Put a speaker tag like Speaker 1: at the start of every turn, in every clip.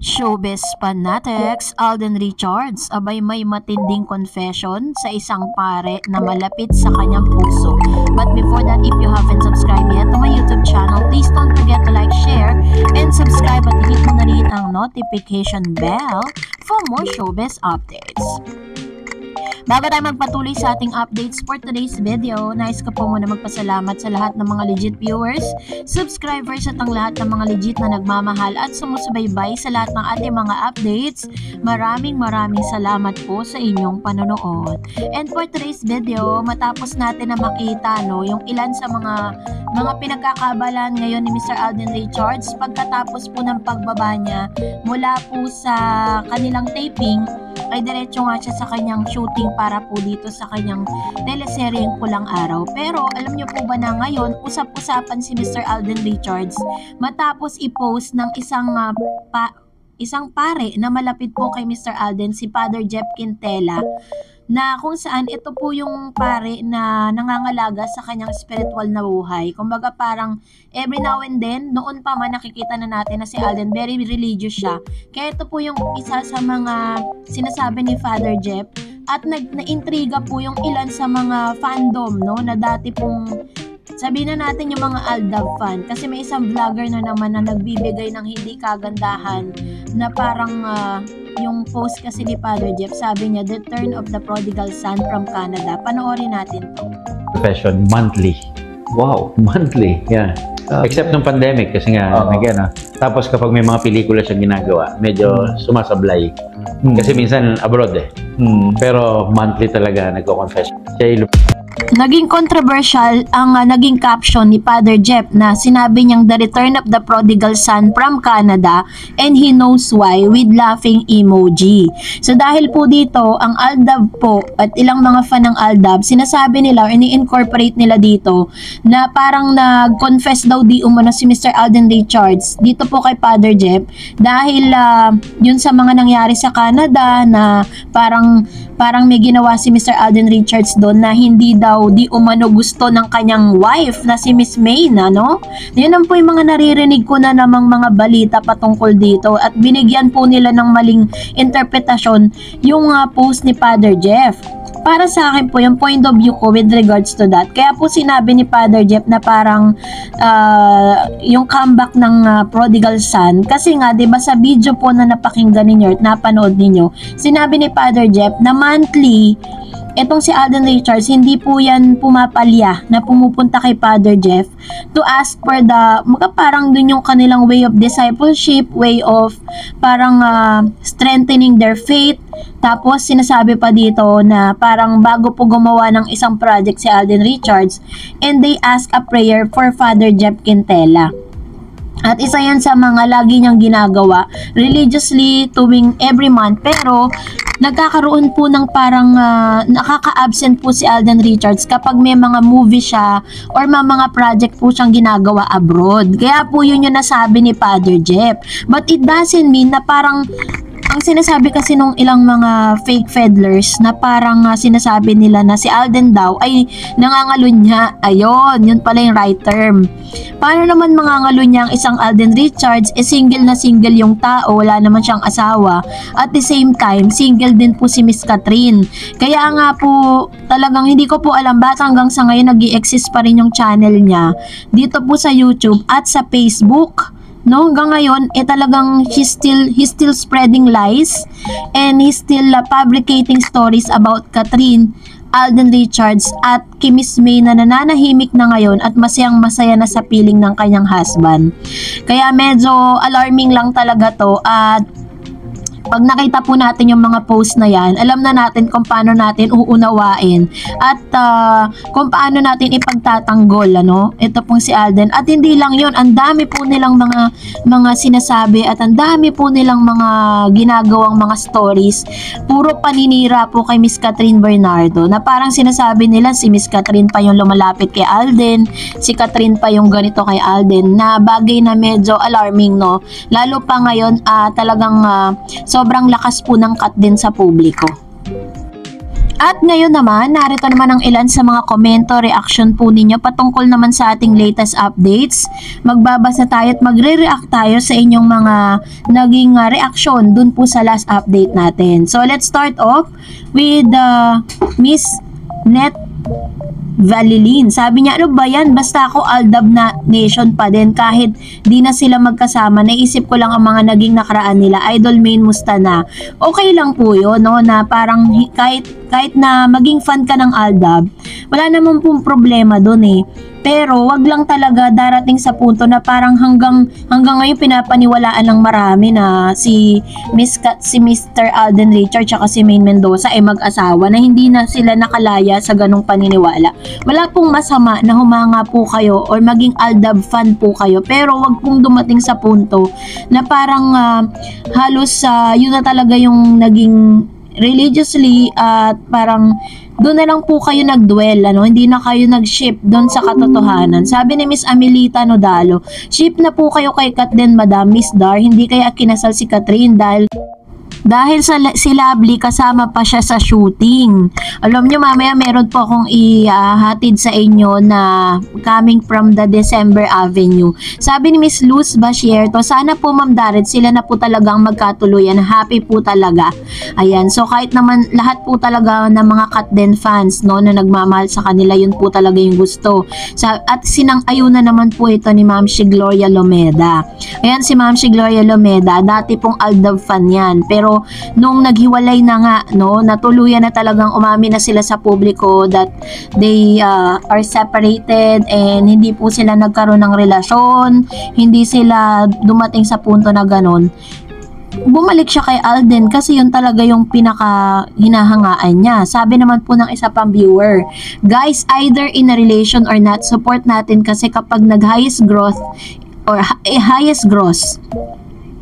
Speaker 1: Showbiz fanatics, Alden Richards, abay may matinding confession sa isang pare na malapit sa kanyang puso. But before that, if you haven't subscribed yet to my YouTube channel, please don't forget to like, share, and subscribe at hit mo na rin ang notification bell for more showbiz updates. Bago tayo magpatuloy sa ating updates for today's video, nais ko po muna magpasalamat sa lahat ng mga legit viewers, subscribers at ang lahat ng mga legit na nagmamahal at sumusubaybay sa lahat ng ating mga updates. Maraming salamat po sa inyong panonood. And for today's video, matapos natin na makita yung ilan sa mga pinagkakabalan ngayon ni Mr. Alden Richards pagkatapos po ng pagbaba niya mula po sa kanilang taping, ay diretso nga siya sa kanyang shooting para po dito sa kanyang teleseryeng Pulang Araw. Pero alam niyo po ba na ngayon, usap-usapan si Mr. Alden Richards matapos i-post ng isang pare na malapit po kay Mr. Alden, si Father Jeff Quintela, na kung saan ito po yung pare na nangangalaga sa kanyang spiritual na buhay. Kumbaga parang every now and then, noon pa man nakikita na natin na si Alden very religious siya. Kaya ito po yung isa sa mga sinasabi ni Father Jeff at na-intriga po yung ilan sa mga fandom na dati pong sabihin na natin yung mga Aldab fan, kasi may isang vlogger na naman na nagbibigay ng hindi kagandahan na parang yung post kasi ni Father Jeff, sabi niya, The Return of the Prodigal Son from Canada. Panoorin natin to.
Speaker 2: Profession, monthly. Wow, monthly. Yeah. Except nung pandemic kasi nga, tapos kapag may mga pelikula siyang ginagawa, medyo sumasablay. Kasi minsan abroad Pero monthly talaga nagko-confess.
Speaker 1: Naging controversial ang naging caption ni Father Jeff na sinabi niyang The Return of the Prodigal Son from Canada and he knows why with laughing emoji. So dahil po dito, ang Aldab po at ilang mga fan ng Aldab, sinasabi nila, ini-incorporate nila dito na parang nag-confess daw di umano si Mr. Alden Richards dito po kay Father Jeff dahil yun sa mga nangyari sa Canada na parang may ginawa si Mr. Alden Richards doon na hindi daw di umano gusto ng kanyang wife na si Miss May Yan ang po yung mga naririnig ko na namang mga balita patungkol dito at binigyan po nila ng maling interpretasyon yung post ni Father Jeff. Para sa akin po, yung point of view ko with regards to that, kaya po sinabi ni Father Jeff na parang yung comeback ng Prodigal Son, kasi nga, diba sa video po na napakinggan ninyo at napanood ninyo, sinabi ni Father Jeff na monthly, etong si Alden Richards, hindi po yan pumapalya na pumupunta kay Father Jeff to ask for parang dun yung kanilang way of discipleship, way of parang strengthening their faith. Tapos sinasabi pa dito na parang bago po gumawa ng isang project si Alden Richards, and they ask a prayer for Father Jeff Quintela. At isa yan sa mga lagi niyang ginagawa religiously tuwing every month, pero nagkakaroon po ng parang nakaka-absent po si Alden Richards kapag may mga movie siya or mga project po siyang ginagawa abroad. Kaya po yun yung nasabi ni Father Jeff. But it doesn't mean na parang ang sinasabi kasi nung ilang mga fake peddlers na parang sinasabi nila na si Alden daw ay nangangalunya. Ayun, yun pala yung right term. Paano naman mangangalunya ang isang Alden Richards? Single na single yung tao, wala naman siyang asawa. At the same time, single din po si Miss Catherine. Kaya nga po, talagang hindi ko po alam bakit hanggang sa ngayon nag-i-exist pa rin yung channel niya dito po sa YouTube at sa Facebook. Hanggang ngayon, talagang he's still spreading lies and he's still fabricating stories about Catherine, Alden Richards at Miss May na nananahimik na ngayon at masayang-masaya na sa piling ng kanyang husband. Kaya medyo alarming lang talaga to at pag nakita po natin yung mga post na yan, alam na natin kung paano natin uunawain at kung paano natin ipagtatanggol ito pong si Alden. At hindi lang yon, ang dami po nilang mga sinasabi at ang dami po nilang mga ginagawang mga stories. Puro paninira po kay Miss Catherine Bernardo na parang sinasabi nila si Miss Catherine pa yung lumalapit kay Alden, si Catherine pa yung ganito kay Alden, na bagay na medyo alarming lalo pa ngayon talagang sobrang lakas po ng cut din sa publiko. At ngayon naman, narito naman ang ilan sa mga komento, reaction po ninyo patungkol naman sa ating latest updates. Magbabasa tayo at magre-react tayo sa inyong mga naging reaction dun po sa last update natin. So let's start off with Miss Net Valilin. Sabi niya, ano ba yan? Basta ako Aldab na nation pa din kahit di na sila magkasama. Naisip ko lang ang mga naging nakaraan nila. Idol main musta na. Okay lang po yun, no? Na parang kahit na maging fan ka ng Aldab, wala naman pong problema dun eh. Pero wag lang talaga darating sa punto na parang hanggang ngayon pinapaniwalaan ng marami na si Mr. Alden Richards at si Maine Mendoza ay mag-asawa na hindi na sila nakalaya sa ganong paniniwala. Wala pong masama na humanga po kayo or maging Aldab fan po kayo, pero wag pong dumating sa punto na parang halos yun na talaga yung naging religiously at parang doon na lang po kayo nag-dwell, hindi na kayo nag-ship doon sa katotohanan. Sabi ni Miss Amelita Nodalo, ship na po kayo kay Katden, Madam Miss Dar, hindi kaya kinasal si Catherine dahil si Lovely kasama pa siya sa shooting. Alam nyo, mamaya meron po akong ihatid sa inyo na coming from the December Avenue. Sabi ni Miss Luz Bashierto, sana po Ma'am Dared sila na po talagang magkatuluyan. Happy po talaga. Ayan, so kahit naman lahat po talaga ng mga Katden fans, no, na nagmamahal sa kanila, yun po talaga yung gusto. At sinang-ayuna naman po ito ni Ma'am si Gloria Lomeda. Ayan, si Ma'am si Gloria Lomeda, dati pong Aldab fan yan. Pero nung naghiwalay na nga, no, natuluyan na talagang umami na sila sa publiko that they are separated and hindi po sila nagkaroon ng relasyon, hindi sila dumating sa punto na ganon. Bumalik siya kay Alden kasi yun talaga yung pinaka hinahangaan niya. Sabi naman po ng isa pang viewer, guys, either in a relation or not, support natin kasi kapag nag-highest growth or highest gross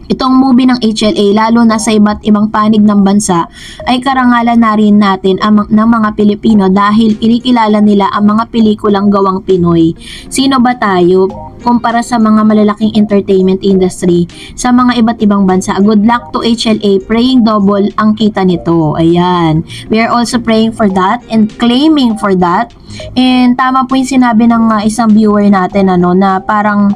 Speaker 1: itong movie ng HLA, lalo na sa iba't ibang panig ng bansa, ay karangalan na rin natin ng mga Pilipino dahil kinikilala nila ang mga pelikulang gawang Pinoy. Sino ba tayo kumpara sa mga malalaking entertainment industry sa mga iba't ibang bansa? Good luck to HLA, praying double ang kita nito. Ayan. We are also praying for that and claiming for that. And tama po yung sinabi ng isang viewer natin, na parang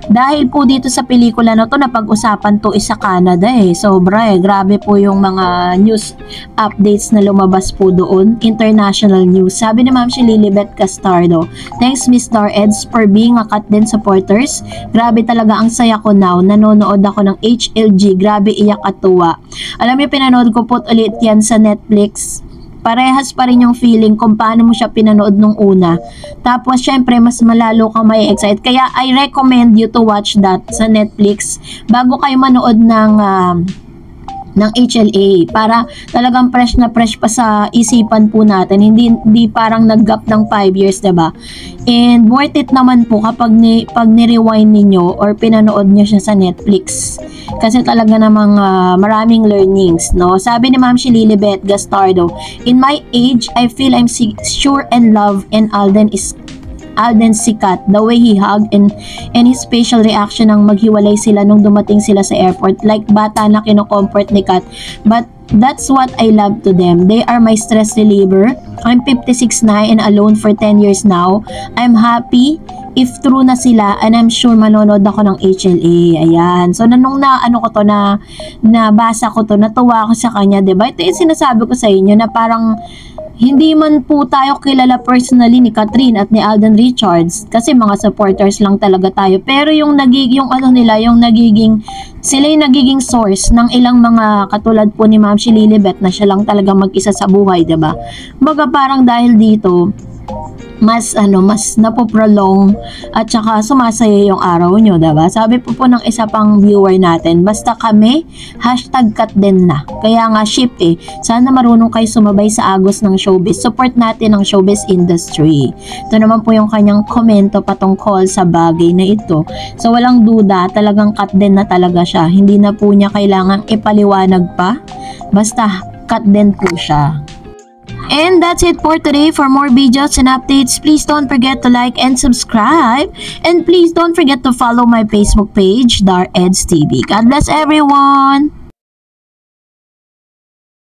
Speaker 1: dahil po dito sa pelikula na to, napag-usapan to sa Canada eh. Sobra eh. Grabe po yung mga news updates na lumabas po doon. International news. Sabi ni Ma'am si Lilibet Castardo, thanks Miss Dar Eds for being a Katden supporters. Grabe talaga ang saya ko now. Nanonood ako ng HLG. Grabe, iyak at tuwa. Alam niyo, pinanood ko po ulit yan sa Netflix. Parehas pa rin yung feeling kung paano mo siya pinanood nung una. Tapos, syempre, mas malalo kang may excite. Kaya, I recommend you to watch that sa Netflix bago kayo manood ng HLA para talagang fresh na fresh pa sa isipan po natin, hindi parang nag-gap ng 5 years, diba? And worth it naman po kapag pag ni-rewind ninyo or pinanood nyo siya sa Netflix kasi talaga namang maraming learnings, no? Sabi ni Ma'am si Lilibet Gastardo, in my age, I feel I'm sure and love and Alden sikat, the way he hugged and his facial reaction nang maghiwalay sila nung dumating sila sa airport, like bata na kino-comfort ni Kat. But that's what I love to them. They are my stress reliever. I'm 56 na and alone for 10 years now. I'm happy if true na sila and I'm sure manonood ako ng HLA. Ayan. So, nung nabasa ko to, natuwa ako sa kanya, diba? Ito yung sinasabi ko sa inyo na parang hindi man po tayo kilala personally ni Catherine at ni Alden Richards kasi mga supporters lang talaga tayo. Pero yung sila yung nagiging source ng ilang mga katulad po ni Ma'am si Lilibet na siya lang talaga mag-isa sa buhay, diba? Baga parang dahil dito, mas napoprolong at saka sumasaya yung araw nyo, diba? Sabi po ng isa pang viewer natin, basta kami, #Katden na. Kaya nga ship eh. Sana marunong kayo sumabay sa agos ng showbiz. Support natin ang showbiz industry. Ito naman po yung kanyang komento patungkol sa bagay na ito. So walang duda, talagang Katden na talaga siya. Hindi na po niya kailangang ipaliwanag pa. Basta Katden po siya. And that's it for today. For more videos and updates, please don't forget to like and subscribe. And please don't forget to follow my Facebook page, Dar Eds TV. God bless everyone!